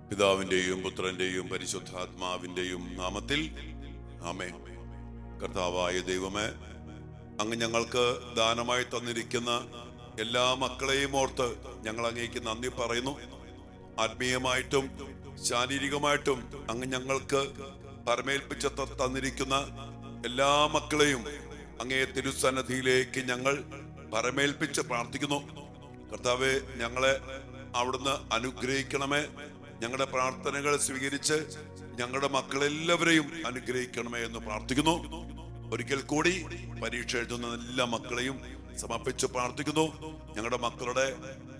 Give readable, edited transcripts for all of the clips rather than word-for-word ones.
പിതാവിന്റെയും പുത്രന്റെയും പരിശുദ്ധാത്മാവിന്റെയും നാമത്തിൽ ആമേൻ. കർത്താവായ ദൈവമേ, അങ്ങ് ഞങ്ങൾക്ക് ദാനമായി തന്നിരിക്കുന്ന എല്ലാ മക്കളെയും ഓർത്ത് ഞങ്ങൾ അങ്ങേക്ക് നന്ദി പറയുന്നു. ആത്മീയമായിട്ടും ശാരീരികമായിട്ടും അങ്ങ് ഞങ്ങൾക്ക് പരമേൽപ്പിച്ച തന്നിരിക്കുന്ന എല്ലാ മക്കളെയും അങ്ങേ തിരുസന്നിധിയിലേക്ക് ഞങ്ങൾ പരമേൽപ്പിച്ച് പ്രാർത്ഥിക്കുന്നു. കർത്താവെ, ഞങ്ങളെ അവിടുന്ന് അനുഗ്രഹിക്കണമേ. ഞങ്ങളുടെ പ്രാർത്ഥനകൾ സ്വീകരിച്ച് ഞങ്ങളുടെ മക്കളെല്ലാവരെയും അനുഗ്രഹിക്കണമേ എന്ന് പ്രാർത്ഥിക്കുന്നു. ഒരിക്കൽ കൂടി പരീക്ഷ എഴുതുന്ന എല്ലാ മക്കളെയും സമർപ്പിച്ച് പ്രാർത്ഥിക്കുന്നു. ഞങ്ങളുടെ മക്കളുടെ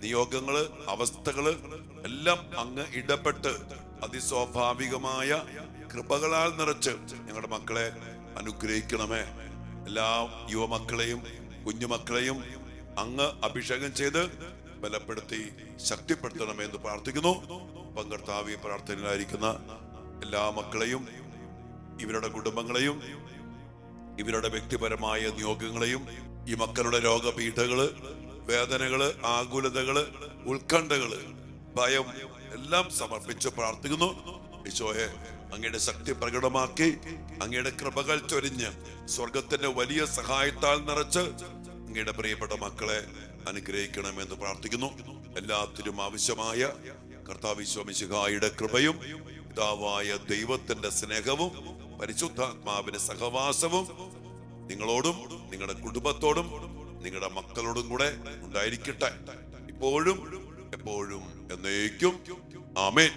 നിയോഗങ്ങള്, അവസ്ഥകള് എല്ലാം അങ്ങ് ഇടപെട്ട് അതിസ്വാഭാവികമായ കൃപകളാൽ നിറച്ച് ഞങ്ങളുടെ മക്കളെ അനുഗ്രഹിക്കണമേ. എല്ലാ യുവമക്കളെയും കുഞ്ഞുമക്കളെയും അങ്ങ് അഭിഷേകം ചെയ്ത് ബലപ്പെടുത്തി ശക്തിപ്പെടുത്തണമേ എന്ന് പ്രാർത്ഥിക്കുന്നു. കർത്താവേ, പ്രാർത്ഥനയിലായിരിക്കുന്ന എല്ലാ മക്കളെയും, ഇവരുടെ കുടുംബങ്ങളെയും, ഇവരുടെ വ്യക്തിപരമായ നിയോഗങ്ങളെയും, ഈ മക്കളുടെ രോഗപീഠകള്, വേദനകള്, ആകുലതകള്, ഉത്കണ്ഠകള്, ഭയം എല്ലാം സമർപ്പിച്ച് പ്രാർത്ഥിക്കുന്നു. ഈശോയെ, അങ്ങയുടെ ശക്തി പ്രകടമാക്കി അങ്ങയുടെ കൃപകൾ ചൊരിഞ്ഞ് സ്വർഗത്തിന്റെ വലിയ സഹായത്താൽ നിറച്ച് അങ്ങയുടെ പ്രിയപ്പെട്ട മക്കളെ അനുഗ്രഹിക്കണമെന്ന് പ്രാർത്ഥിക്കുന്നു. എല്ലാത്തിനും ആവശ്യമായ കർത്താവ് ഈശോ മിശിഹായുടെ കൃപയും പിതാവായ ദൈവത്തിന്റെ സ്നേഹവും പരിശുദ്ധാത്മാവിന്റെ സഹവാസവും നിങ്ങളോടും നിങ്ങളുടെ കുടുംബത്തോടും നിങ്ങളുടെ മക്കളോടും കൂടെ ഉണ്ടായിരിക്കട്ടെ, ഇപ്പോഴും എപ്പോഴും എന്നേക്കും. ആമേൻ.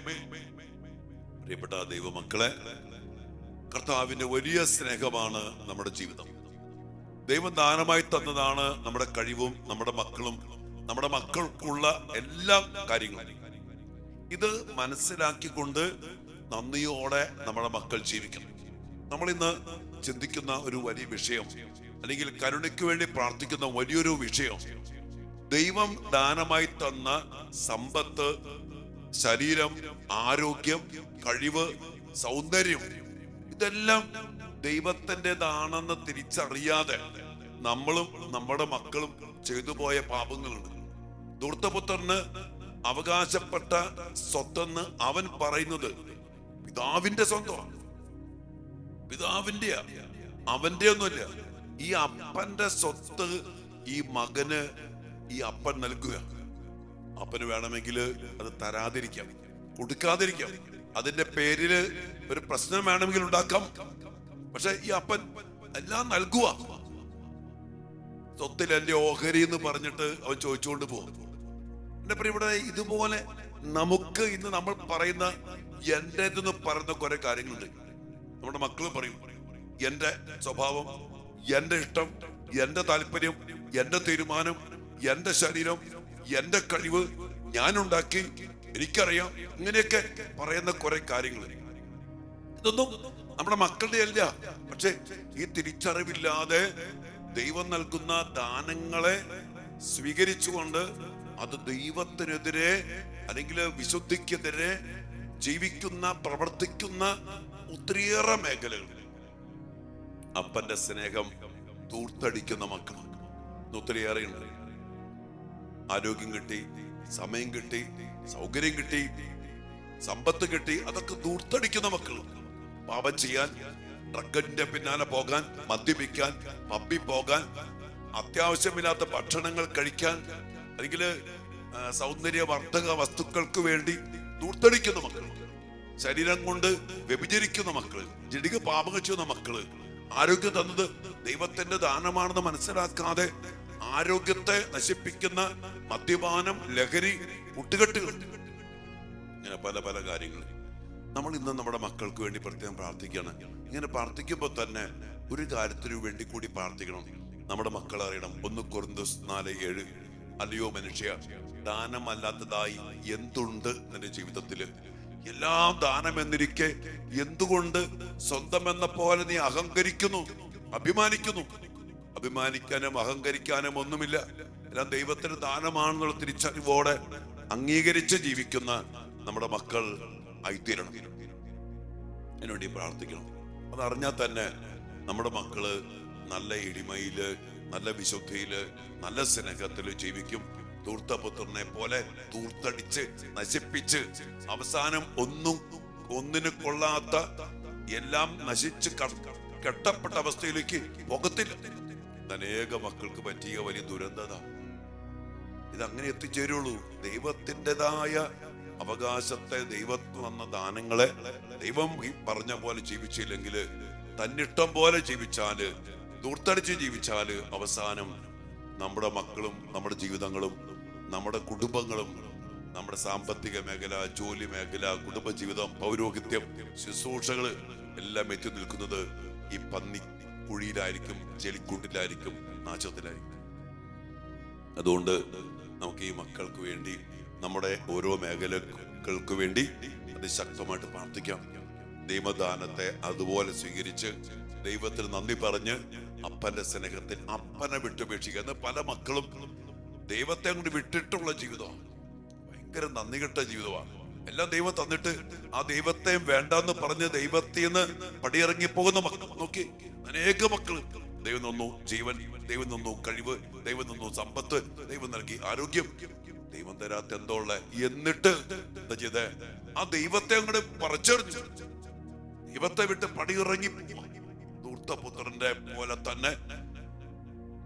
പ്രിയപ്പെട്ട ദൈവമക്കളെ, കർത്താവിന്റെ വലിയ സ്നേഹമാണ് നമ്മുടെ ജീവിതം. ദൈവം ദാനമായി തന്നതാണ് നമ്മുടെ കഴിവും നമ്മുടെ മക്കളും നമ്മുടെ മക്കൾക്കുള്ള എല്ലാ കാര്യങ്ങളും. ഇത് മനസ്സിലാക്കിക്കൊണ്ട് നന്ദിയോടെ നമ്മുടെ മക്കൾ ജീവിക്കണം. നമ്മൾ ഇന്ന് ചിന്തിക്കുന്ന ഒരു വലിയ വിഷയം, അല്ലെങ്കിൽ കരുണയ്ക്ക് വേണ്ടി പ്രാർത്ഥിക്കുന്ന വലിയൊരു വിഷയം, ദൈവം ദാനമായി തന്ന സമ്പത്ത്, ശരീരം, ആരോഗ്യം, കഴിവ്, സൗന്ദര്യം, ഇതെല്ലാം ദൈവത്തിൻ്റെതാണെന്ന് തിരിച്ചറിയാതെ നമ്മളും നമ്മുടെ മക്കളും ചെയ്തു പോയ പാപങ്ങളുണ്ട്. ധൂർത്തപുത്രന് അവകാശപ്പെട്ട സ്വത്തെന്ന് അവൻ പറയുന്നത് പിതാവിന്റെ സ്വന്തമാണ്. പിതാവിന്റെ, അവന്റെ ഒന്നുമില്ല. ഈ അപ്പന്റെ സ്വത്ത് ഈ മകന് ഈ അപ്പൻ നൽകുക. അപ്പന് വേണമെങ്കിൽ അത് തരാതിരിക്കാം, കൊടുക്കാതിരിക്കാം, അതിന്റെ പേരില് ഒരു പ്രശ്നം വേണമെങ്കിൽ ഉണ്ടാക്കാം. പക്ഷെ ഈ അപ്പൻ എല്ലാം നൽകുക. സ്വത്തിൽ എന്റെ ഓഹരി എന്ന് പറഞ്ഞിട്ട് അവൻ ചോദിച്ചുകൊണ്ട് പോകും. എന്റെ പ്രിയപ്പെട്ട, ഇതുപോലെ നമുക്ക് ഇന്ന് നമ്മൾ പറയുന്ന എന്റേതെന്ന് പറയുന്ന കുറെ കാര്യങ്ങളുണ്ട്. നമ്മുടെ മക്കള് പറയും, എന്റെ സ്വഭാവം, എന്റെ ഇഷ്ടം, എന്റെ താല്പര്യം, എന്റെ തീരുമാനം, എന്റെ ശരീരം, എന്റെ കഴിവ്, ഞാൻ ഉണ്ടാക്കി, എനിക്കറിയാം, ഇങ്ങനെയൊക്കെ പറയുന്ന കുറെ കാര്യങ്ങൾ. ഇതൊന്നും നമ്മുടെ മക്കളുടെ അല്ല. പക്ഷെ ഈ തിരിച്ചറിവില്ലാതെ ദൈവം നൽകുന്ന ദാനങ്ങളെ സ്വീകരിച്ചുകൊണ്ട് അത് ദൈവത്തിനെതിരെ അല്ലെങ്കിൽ വിശുദ്ധിക്കെതിരെ ജീവിക്കുന്ന, പ്രവർത്തിക്കുന്ന ഒത്തിരിയേറെ മേഖലകൾ. അപ്പന്റെ സ്നേഹം ദൂർത്തടിക്കുന്ന മക്കൾ ഒത്തിരിയേറെ ഉണ്ട്. ആരോഗ്യം കിട്ടി, സമയം കിട്ടി, സൗകര്യം കിട്ടി, സമ്പത്ത് കിട്ടി, അതൊക്കെ ദൂർത്തടിക്കുന്ന മക്കൾ. പാപം ചെയ്യാൻ, ഡ്രഗിന്റെ പിന്നാലെ പോകാൻ, മദ്യപിക്കാൻ, പബ്ബി പോകാൻ, അത്യാവശ്യമില്ലാത്ത ഭക്ഷണങ്ങൾ കഴിക്കാൻ, അല്ലെങ്കിൽ സൗന്ദര്യവർദ്ധക വസ്തുക്കൾക്ക് വേണ്ടി ദൂർത്തടിക്കുന്ന മക്കൾ, ശരീരം കൊണ്ട് വ്യഭിചരിക്കുന്ന മക്കള്, ജഡിക പാപങ്ങൾ ചെയ്യുന്ന മക്കള്, ആരോഗ്യം തന്നത് ദൈവത്തിന്റെ ദാനമാണെന്ന് മനസ്സിലാക്കാതെ ആരോഗ്യത്തെ നശിപ്പിക്കുന്ന മദ്യപാനം, ലഹരി, കൂട്ടുകെട്ടുകൾ, ഇങ്ങനെ പല പല കാര്യങ്ങൾ. നമ്മൾ ഇന്ന് നമ്മുടെ മക്കൾക്ക് വേണ്ടി പ്രത്യേകം പ്രാർത്ഥിക്കണം. ഇങ്ങനെ പ്രാർത്ഥിക്കുമ്പോൾ തന്നെ ഒരു കാര്യത്തിനു വേണ്ടി കൂടി പ്രാർത്ഥിക്കണം. നമ്മുടെ മക്കൾ അറിയണം. 1 കൊരിന്ത്യർ 4:7, അല്ലയോ മനുഷ്യ, ദാനമല്ലാത്തതായി എന്തുണ്ട് നിന്റെ ജീവിതത്തില്? എല്ലാം ദാനം എന്നിരിക്കെ എന്തുകൊണ്ട് സ്വന്തം എന്ന പോലെ നീ അഹങ്കരിക്കുന്നു, അഭിമാനിക്കുന്നു? അഭിമാനിക്കാനും അഹങ്കരിക്കാനും ഒന്നുമില്ല. എല്ലാം ദൈവത്തിന് ദാനമാണെന്നുള്ള തിരിച്ചറിവോടെ അംഗീകരിച്ച് ജീവിക്കുന്ന നമ്മുടെ മക്കൾ ആയിത്തീരണം. അതിനുവേണ്ടി പ്രാർത്ഥിക്കണം. അതറിഞ്ഞാൽ തന്നെ നമ്മുടെ മക്കള് നല്ല എളിമയില്, നല്ല വിശുദ്ധിയില്, നല്ല സ്നേഹത്തില് ജീവിക്കും. ധൂർത്തപുത്രനെ പോലെ ധൂർത്തടിച്ച് നശിപ്പിച്ച് അവസാനം ഒന്നിന് കൊള്ളാത്ത എല്ലാം നശിച്ച് കെട്ടപ്പെട്ട അവസ്ഥയിലേക്ക് പോകത്തില്ല. അനേക മക്കൾക്ക് പറ്റിയ വലിയ ദുരന്തത. ഇതങ്ങനെ എത്തിച്ചേരുള്ളൂ. ദൈവത്തിൻ്റെതായ അവകാശത്തെ, ദൈവത്തിന് തന്ന ദാനങ്ങളെ ദൈവം ഈ പറഞ്ഞ പോലെ ജീവിച്ചില്ലെങ്കിൽ, തന്നിഷ്ടം പോലെ ജീവിച്ചാല്, ദൂർത്തടിച്ച് ജീവിച്ചാല്, അവസാനം നമ്മുടെ മക്കളും നമ്മുടെ ജീവിതങ്ങളും നമ്മുടെ കുടുംബങ്ങളും നമ്മുടെ സാമ്പത്തിക മേഖല, ജോലി മേഖല, കുടുംബജീവിതം, പൗരോഹിത്യം, ശുശ്രൂഷകള് എല്ലാം എത്തി നിൽക്കുന്നത് ഈ പന്നി കുഴിയിലായിരിക്കും, ചെളിക്കൂട്ടിലായിരിക്കും, നാശത്തിലായിരിക്കും. അതുകൊണ്ട് നമുക്ക് ഈ മക്കൾക്ക് വേണ്ടി, നമ്മുടെ ഓരോ മേഖലകൾക്ക് വേണ്ടി അതിശക്തമായിട്ട് പ്രാർത്ഥിക്കാം. ദൈവദാനത്തെ അതുപോലെ സ്വീകരിച്ച് ദൈവത്തിന് നന്ദി പറഞ്ഞ് അപ്പന്റെ സ്നേഹത്തിൽ അപ്പനെ വിട്ടുപേക്ഷിക്കുക. എന്ന് പല മക്കളും ദൈവത്തെ കൊണ്ട് വിട്ടിട്ടുള്ള ജീവിതമാണ്, ഭയങ്കര നന്ദി കെട്ട ജീവിതമാണ്. എല്ലാം ദൈവം തന്നിട്ട് ആ ദൈവത്തെ വേണ്ടെന്ന് പറഞ്ഞ് ദൈവത്തിന്ന് പടിയിറങ്ങി പോകുന്ന മക്കൾ നോക്കി. അനേക മക്കൾ ദൈവം തന്നു ജീവൻ, ദൈവം തന്നു കഴിവ്, ദൈവം തന്നു സമ്പത്ത്, ദൈവം നൽകി ആരോഗ്യം, ദൈവം തരാത്ത എന്തോ ഉള്ള, എന്നിട്ട് എന്താ ചെയ്തേ? ആ ദൈവത്തെ അങ്ങോട്ട് പറിച്ചെറിഞ്ഞു, ദൈവത്തെ വിട്ട് പടിയിറങ്ങി ധൂർത്തപുത്രന്റെ പോലെ തന്നെ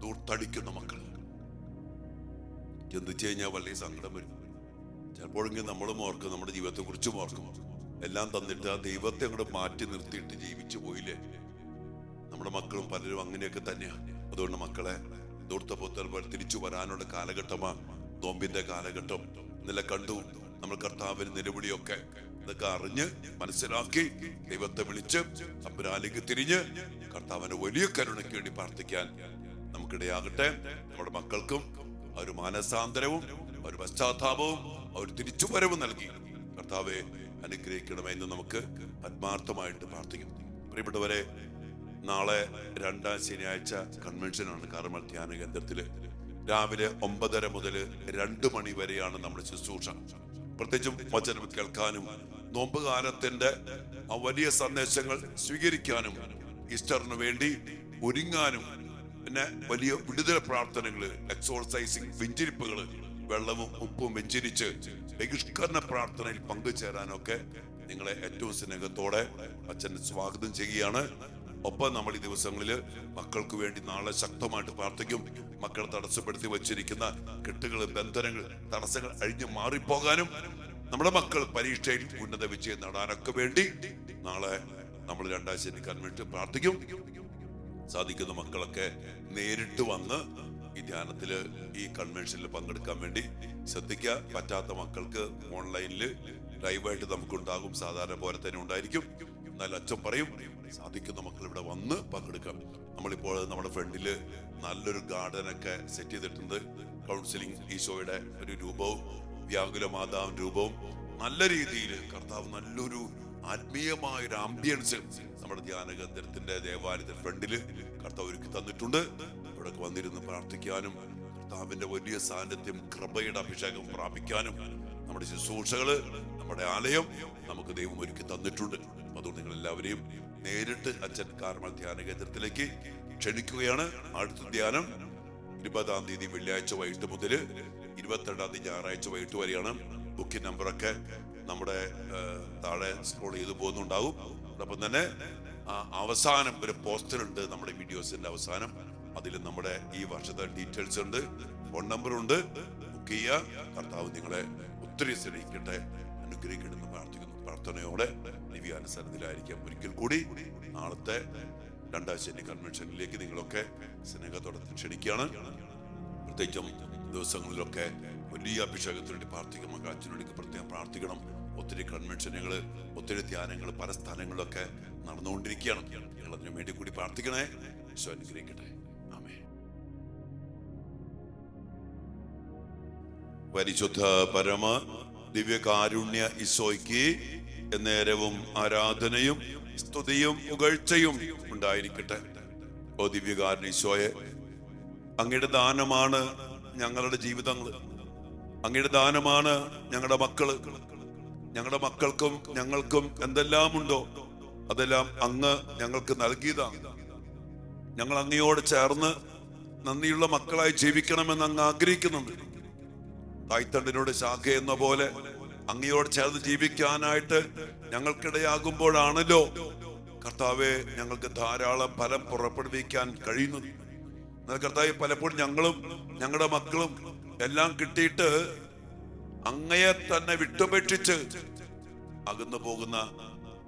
ധൂർത്തടിക്കുന്ന മക്കൾ. ചിന്തിച്ചു കഴിഞ്ഞാൽ വലിയ സങ്കടം വരും. ചിലപ്പോഴെങ്കിലും നമ്മളും ഓർക്കും, നമ്മുടെ ജീവിതത്തെ കുറിച്ചും ഓർക്കും. എല്ലാം തന്നിട്ട് ആ ദൈവത്തെ അങ്ങോട്ട് മാറ്റി നിർത്തിയിട്ട് ജീവിച്ചു പോയില്ലേ. നമ്മുടെ മക്കളും പലരും അങ്ങനെയൊക്കെ തന്നെയാണ്. അതുകൊണ്ട് മക്കളെ, ധൂർത്തപുത്രൻ പോലെ തിരിച്ചു വരാനുള്ള കാലഘട്ടമാണ് നോമ്പിന്റെ കാലഘട്ടം. ഇന്നലെ കണ്ടു നമ്മൾ കർത്താവിന് നിലവിളിയൊക്കെ. ഇതൊക്കെ അറിഞ്ഞ് മനസ്സിലാക്കി ദൈവത്തെ വിളിച്ച് തമ്പുരാനിലേക്ക് തിരിഞ്ഞ് കർത്താവിന്റെ വലിയ കരുണയ്ക്ക് വേണ്ടി പ്രാർത്ഥിക്കാൻ നമുക്കിടയാകട്ടെ. നമ്മുടെ മക്കൾക്കും ഒരു മാനസാന്തരവും ഒരു പശ്ചാത്താപവും ഒരു തിരിച്ചുവരവും നൽകി കർത്താവെ അനുഗ്രഹിക്കണമെന്ന് നമുക്ക് ആത്മാർത്ഥമായിട്ട് പ്രാർത്ഥിക്കും. പ്രിയപ്പെട്ടവരെ, നാളെ 2ാം ശനിയാഴ്ച കൺവെൻഷനാണ് കാർമൽ ധ്യാന കേന്ദ്രത്തില്. രാവിലെ 9:30 മുതൽ 2 മണി വരെയാണ് നമ്മുടെ ശുശ്രൂഷ. പ്രത്യേകിച്ചും വചനം കേൾക്കാനും നോമ്പ് കാലത്തിന്റെ ആ വലിയ സന്ദേശങ്ങൾ സ്വീകരിക്കാനും ഈസ്റ്ററിന് വേണ്ടി ഒരുങ്ങാനും പിന്നെ വലിയ വിടുതല പ്രാർത്ഥനകള്, എക്സോർസൈസിങ്, വെഞ്ചിരിപ്പുകള്, വെള്ളവും ഉപ്പും വെഞ്ചരിച്ച് ബഹിഷ്കരണ പ്രാർത്ഥനയിൽ പങ്കുചേരാനൊക്കെ നിങ്ങളെ ഏറ്റവും സ്നേഹത്തോടെ അച്ഛൻ സ്വാഗതം ചെയ്യുകയാണ്. ഒപ്പം നമ്മൾ ഈ ദിവസങ്ങളില് മക്കൾക്ക് വേണ്ടി നാളെ ശക്തമായിട്ട് പ്രാർത്ഥിക്കും. മക്കളെ തടസ്സപ്പെടുത്തി വച്ചിരിക്കുന്ന കെട്ടുകൾ, ബന്ധനങ്ങൾ, തടസ്സങ്ങൾ അഴിഞ്ഞു മാറിപ്പോകാനും നമ്മുടെ മക്കൾ പരീക്ഷയിൽ ഉന്നത വിജയം നേടാനൊക്കെ വേണ്ടി നാളെ നമ്മൾ 2ാം ശനി കൺവെൻഷൻ പ്രാർത്ഥിക്കും. സാധിക്കുന്ന മക്കളൊക്കെ നേരിട്ട് വന്ന് ഈ ധ്യാനത്തില്, ഈ കൺവെൻഷനിൽ പങ്കെടുക്കാൻ വേണ്ടി ശ്രദ്ധിക്കുക. പറ്റാത്ത മക്കൾക്ക് ഓൺലൈനിൽ ലൈവായിട്ട് നമുക്കുണ്ടാകും, സാധാരണ പോലെ തന്നെ ഉണ്ടായിരിക്കും. എന്നാൽ അച്ഛൻ പറയും സാധിക്കുന്ന മക്കൾ ഇവിടെ വന്ന് പങ്കെടുക്കാം. നമ്മളിപ്പോൾ നമ്മുടെ ഫ്രണ്ടില് നല്ലൊരു ഗാർഡനൊക്കെ സെറ്റ് ചെയ്തിട്ടുണ്ട്. കൗൺസിലിംഗ് ഈശോയുടെ ഒരു രൂപവും വ്യാകുല മാതാവിന്റെ രൂപവും നല്ല രീതിയിൽ കർത്താവ് നല്ലൊരു ആത്മീയമായൊരു ആംബിയൻസ് നമ്മുടെ ധ്യാന കേന്ദ്രത്തിന്റെ ദേവാലയത്തിന്റെ ഫ്രണ്ടില് കർത്താവ് ഒരുക്കി തന്നിട്ടുണ്ട്. ഇവിടെ വന്നിരുന്ന് പ്രാർത്ഥിക്കാനും കർത്താവിന്റെ വലിയ സാന്നിധ്യം, കൃപയുടെ അഭിഷേകം പ്രാപിക്കാനും നമ്മുടെ ശുശ്രൂഷകള്, നമ്മുടെ ആലയം നമുക്ക് ദൈവം ഒരുക്കി തന്നിട്ടുണ്ട്. അതുകൊണ്ട് നിങ്ങൾ എല്ലാവരെയും നേരിട്ട് അച്ഛൻ കാർമൽ ധ്യാന കേന്ദ്രത്തിലേക്ക് ക്ഷണിക്കുകയാണ്. അടുത്ത ധ്യാനം 20-ാം തീയതി വെള്ളിയാഴ്ച വൈകിട്ട് മുതൽ 22-ാം തീയതി ഞായറാഴ്ച വൈകിട്ട് വരെയാണ്. ബുക്കിംഗ് നമ്പറൊക്കെ നമ്മുടെ താഴെ സ്ക്രോൾ ചെയ്ത് പോകുന്നുണ്ടാവും. അതോടൊപ്പം തന്നെ അവസാനം ഒരു പോസ്റ്റർ ഉണ്ട് നമ്മുടെ വീഡിയോസിന്റെ അവസാനം. അതിൽ നമ്മുടെ ഈ വർഷത്തെ ഡീറ്റെയിൽസ് ഉണ്ട്, ഫോൺ നമ്പറുണ്ട്. ബുക്ക് ചെയ്യുക. കർത്താവ് നിങ്ങളെ ഒത്തിരി സ്നേഹിക്കട്ടെ, അനുഗ്രഹിക്കണമെന്ന് പ്രാർത്ഥിക്കുന്നു. പ്രാർത്ഥനയോടെ ദിവ്യാനുസരണത്തിലായിരിക്കാം. ഒരിക്കൽ കൂടി നാളത്തെ 2ാം ശനി കൺവെൻഷനിലേക്ക് നിങ്ങളൊക്കെ സ്നേഹത്തോടെ ക്ഷണിക്കുകയാണ്. പ്രത്യേകിച്ചും ദിവസങ്ങളിലൊക്കെ വലിയ അഭിഷേകത്തിന് വേണ്ടി പ്രാർത്ഥിക്കണം. അച്ഛനോടൊക്കെ പ്രത്യേകം പ്രാർത്ഥിക്കണം. ഒത്തിരി കൺവെൻഷനുകൾ, ഒത്തിരി ധ്യാനങ്ങൾ പല സ്ഥലങ്ങളിലൊക്കെ നടന്നുകൊണ്ടിരിക്കുകയാണ്. നിങ്ങൾ അതിനു വേണ്ടി കൂടി പ്രാർത്ഥിക്കണേ. ഈശോ അനുഗ്രഹിക്കട്ടെ. ആമേൻ. പരിശുദ്ധ പരമ ദിവ്യകാരുണ്യ ഈശോയ്ക്ക് എന്നേരവും ആരാധനയും സ്തുതിയും പുകഴ്ചയും ഉണ്ടായിരിക്കട്ടെ. ഓ ദിവ്യകാരുണ്യ ഈശോയെ, അങ്ങയുടെ ദാനമാണ് ഞങ്ങളുടെ ജീവിതങ്ങൾ, അങ്ങയുടെ ദാനമാണ് ഞങ്ങളുടെ മക്കള്. ഞങ്ങളുടെ മക്കൾക്കും ഞങ്ങൾക്കും എന്തെല്ലാം ഉണ്ടോ അതെല്ലാം അങ്ങ് ഞങ്ങൾക്ക് നൽകിയതാണ്. ഞങ്ങൾ അങ്ങയോട് ചേർന്ന് നന്ദിയുള്ള മക്കളായി ജീവിക്കണമെന്ന് അങ്ങ് ആഗ്രഹിക്കുന്നുണ്ട്. തായ്തണ്ടിനോട് ശാഖ എന്ന പോലെ അങ്ങയോട് ചേർന്ന് ജീവിക്കാനായിട്ട് ഞങ്ങൾക്കിടയാകുമ്പോഴാണല്ലോ കർത്താവെ ഞങ്ങൾക്ക് ധാരാളം ഫലം പുറപ്പെടുവിക്കാൻ കഴിയുന്നത്. എന്നാൽ കർത്താവെ, പലപ്പോഴും ഞങ്ങളും ഞങ്ങളുടെ മക്കളും എല്ലാം കിട്ടിയിട്ട് അങ്ങയെ തന്നെ വിട്ടുപേക്ഷിച്ച് അകന്നു പോകുന്ന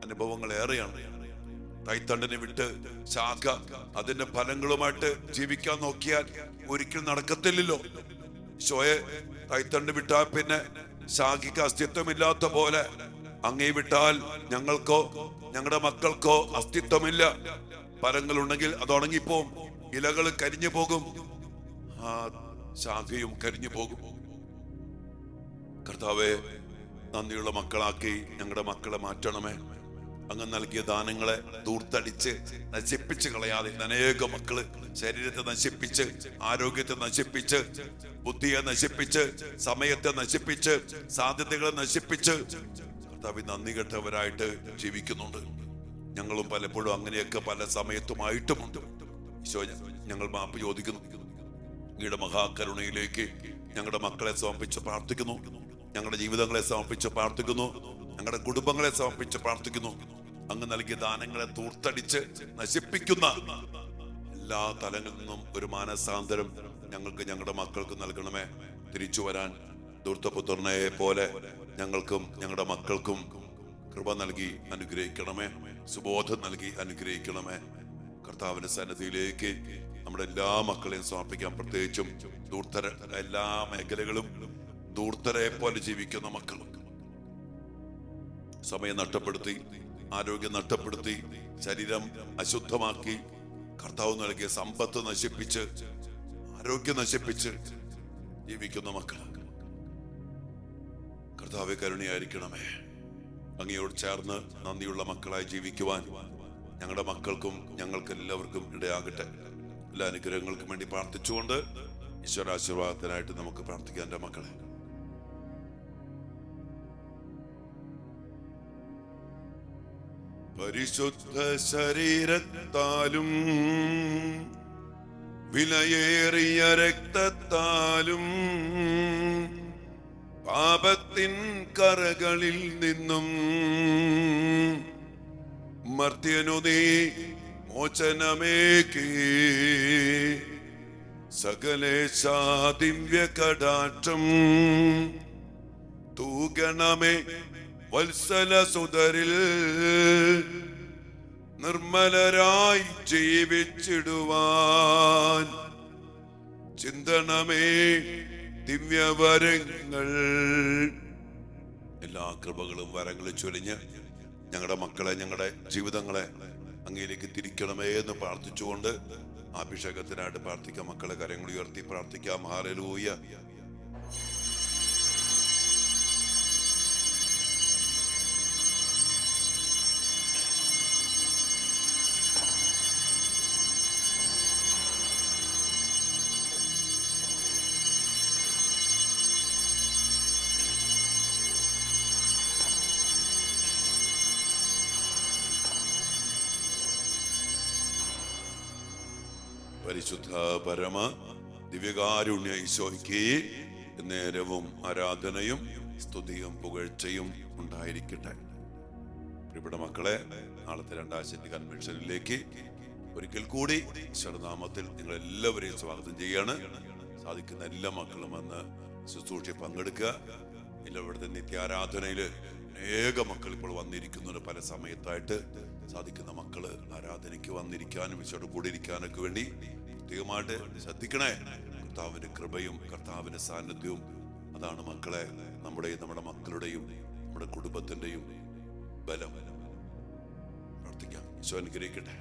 അനുഭവങ്ങൾ ഏറെയാണ്. തൈത്തണ്ടിനെ വിട്ട് ശാഖ അതിന്റെ ഫലങ്ങളുമായിട്ട് ജീവിക്കാൻ നോക്കിയാൽ ഒരിക്കലും നടക്കത്തില്ലല്ലോ. ഈശോയെ, തൈത്തണ്ട് വിട്ടാൽ പിന്നെ ശാഖയ്ക്ക് അസ്തിത്വമില്ലാത്ത പോലെ അങ്ങേ വിട്ടാൽ ഞങ്ങൾക്കോ ഞങ്ങളുടെ മക്കൾക്കോ അസ്തിത്വമില്ല. ഫലങ്ങളുണ്ടെങ്കിൽ അത് ഉണങ്ങിപ്പോകും, ഇലകൾ കരിഞ്ഞു പോകും, ആ ശാഖയും കരിഞ്ഞു പോകും. കർത്താവെ, നന്ദിയുള്ള മക്കളാക്കി ഞങ്ങളുടെ മക്കളെ മാറ്റണമേ. അങ്ങ് നൽകിയ ദാനങ്ങളെ ദൂർത്തടിച്ച് നശിപ്പിച്ച് കളയാതെ അനേക മക്കള് ശരീരത്തെ നശിപ്പിച്ച്, ആരോഗ്യത്തെ നശിപ്പിച്ച്, ബുദ്ധിയെ നശിപ്പിച്ച്, സമയത്തെ നശിപ്പിച്ച്, സാധ്യതകളെ നശിപ്പിച്ച് കർത്താവേ നന്ദി കെട്ടവരായിട്ട് ജീവിക്കുന്നുണ്ട്. ഞങ്ങളും പലപ്പോഴും അങ്ങനെയൊക്കെ പല സമയത്തുമായിട്ടുമുണ്ട്. ഈശോ, ഞങ്ങൾ മാപ്പ് ചോദിക്കുന്നു. അങ്ങയുടെ മഹാകരുണയിലേക്ക് ഞങ്ങളുടെ മക്കളെ സമർപ്പിച്ച് പ്രാർത്ഥിക്കുന്നു, ഞങ്ങളുടെ ജീവിതങ്ങളെ സമർപ്പിച്ച് പ്രാർത്ഥിക്കുന്നു, ഞങ്ങളുടെ കുടുംബങ്ങളെ സമർപ്പിച്ച് പ്രാർത്ഥിക്കുന്നു. അങ്ങ് നൽകിയ ദാനങ്ങളെ തൂർത്തടിച്ച് നശിപ്പിക്കുന്ന എല്ലാ തലങ്ങളിൽ നിന്നും ഒരു മാനസാന്തരം ഞങ്ങൾക്ക് ഞങ്ങളുടെ മക്കൾക്ക് നൽകണമേ. തിരിച്ചു വരാൻ ധൂർത്തപുത്രനെ പോലെ ഞങ്ങൾക്കും ഞങ്ങളുടെ മക്കൾക്കും കൃപ നൽകി അനുഗ്രഹിക്കണമേ, സുബോധം നൽകി അനുഗ്രഹിക്കണമേ. കർത്താവിന്റെ സന്നിധിയിലേക്ക് നമ്മുടെ എല്ലാ മക്കളെയും സമർപ്പിക്കാം. പ്രത്യേകിച്ചും ധൂർത്തര എല്ലാ മേഖലകളും ധൂർത്തരെ പോലെ ജീവിക്കുന്ന മക്കളും സമയം നഷ്ടപ്പെടുത്തി, ആരോഗ്യം നഷ്ടപ്പെടുത്തി, ശരീരം അശുദ്ധമാക്കി, കർത്താവ് നൽകിയ സമ്പത്ത് നശിപ്പിച്ച്, ആരോഗ്യം നശിപ്പിച്ച് ജീവിക്കുന്ന മക്കൾ കർത്താവെ കരുണയായിരിക്കണമേ. അങ്ങയോട് ചേർന്ന് നന്ദിയുള്ള മക്കളായി ജീവിക്കുവാൻ ഞങ്ങളുടെ മക്കൾക്കും ഞങ്ങൾക്ക് എല്ലാവർക്കും ഇടയാകട്ടെ. എല്ലാ അനുഗ്രഹങ്ങൾക്കും വേണ്ടി പ്രാർത്ഥിച്ചുകൊണ്ട് ഈശ്വരാശീർവാദത്തിനായിട്ട് നമുക്ക് പ്രാർത്ഥിക്കാം. എൻ്റെ മക്കളെ, പരിശുദ്ധ ശരീരത്താലും വിലയേറിയ രക്തത്താലും പാപത്തിൻ കറകളിൽ നിന്നും മർത്യനു നീ മോചനമേകി സകലേശാ ദിവ്യ കടാക്ഷം തൂകണമേ വത്സല സുതരിൽ നിർമ്മലരായി ജീവിച്ചിടുവാൻ ചിന്തണമേ ദിവ്യവരങ്ങൾ. എല്ലാ കൃപകളും വരങ്ങളും ചൊരിഞ്ഞ് ഞങ്ങളുടെ മക്കളെ, ഞങ്ങളുടെ ജീവിതങ്ങളെ അങ്ങയിലേക്ക് തിരിക്കണമേ എന്ന് പ്രാർത്ഥിച്ചുകൊണ്ട് അഭിഷേകത്തിനായിട്ട് പ്രാർത്ഥിക്കാം. മക്കളെ കരങ്ങൾ ഉയർത്തി പ്രാർത്ഥിക്കാം. ഹല്ലേലൂയ. പരിശുദ്ധ പരമ ദിവ്യകാരുണ്യ ഈശോയ്ക്ക് നേരവും ആരാധനയും സ്തുതിയും പുകഴ്ചയും ഉണ്ടായിരിക്കട്ടെ. പ്രിയപ്പെട്ട മക്കളെ, നാളത്തെ 2ാം ശനി കൺവെൻഷനിലേക്ക് ഒരിക്കൽ കൂടി ഈശ്വരനാമത്തിൽ നിങ്ങൾ എല്ലാവരെയും സ്വാഗതം ചെയ്യാണ്. സാധിക്കുന്ന എല്ലാ മക്കളും വന്ന് ശുശ്രൂഷയിൽ പങ്കെടുക്കുക. ഇവിടുത്തെ നിത്യാരാധനയില് അനേക മക്കൾ ഇപ്പോൾ വന്നിരിക്കുന്നുണ്ട്. പല സമയത്തായിട്ട് സാധിക്കുന്ന മക്കള് ആരാധനയ്ക്ക് വന്നിരിക്കാനും ഈശോയുടെ കൂടെ ഇരിക്കാനൊക്കെ വേണ്ടി പ്രത്യേകമായിട്ട് ശ്രദ്ധിക്കണേ. കർത്താവിന്റെ കൃപയും കർത്താവിന്റെ സാന്നിധ്യവും അതാണ് മക്കളെ നമ്മുടെ മക്കളുടെയും നമ്മുടെ കുടുംബത്തിന്റെയും ബലം. പ്രാർത്ഥിക്കാം. ഈശോ അനുഗ്രഹിക്കട്ടെ.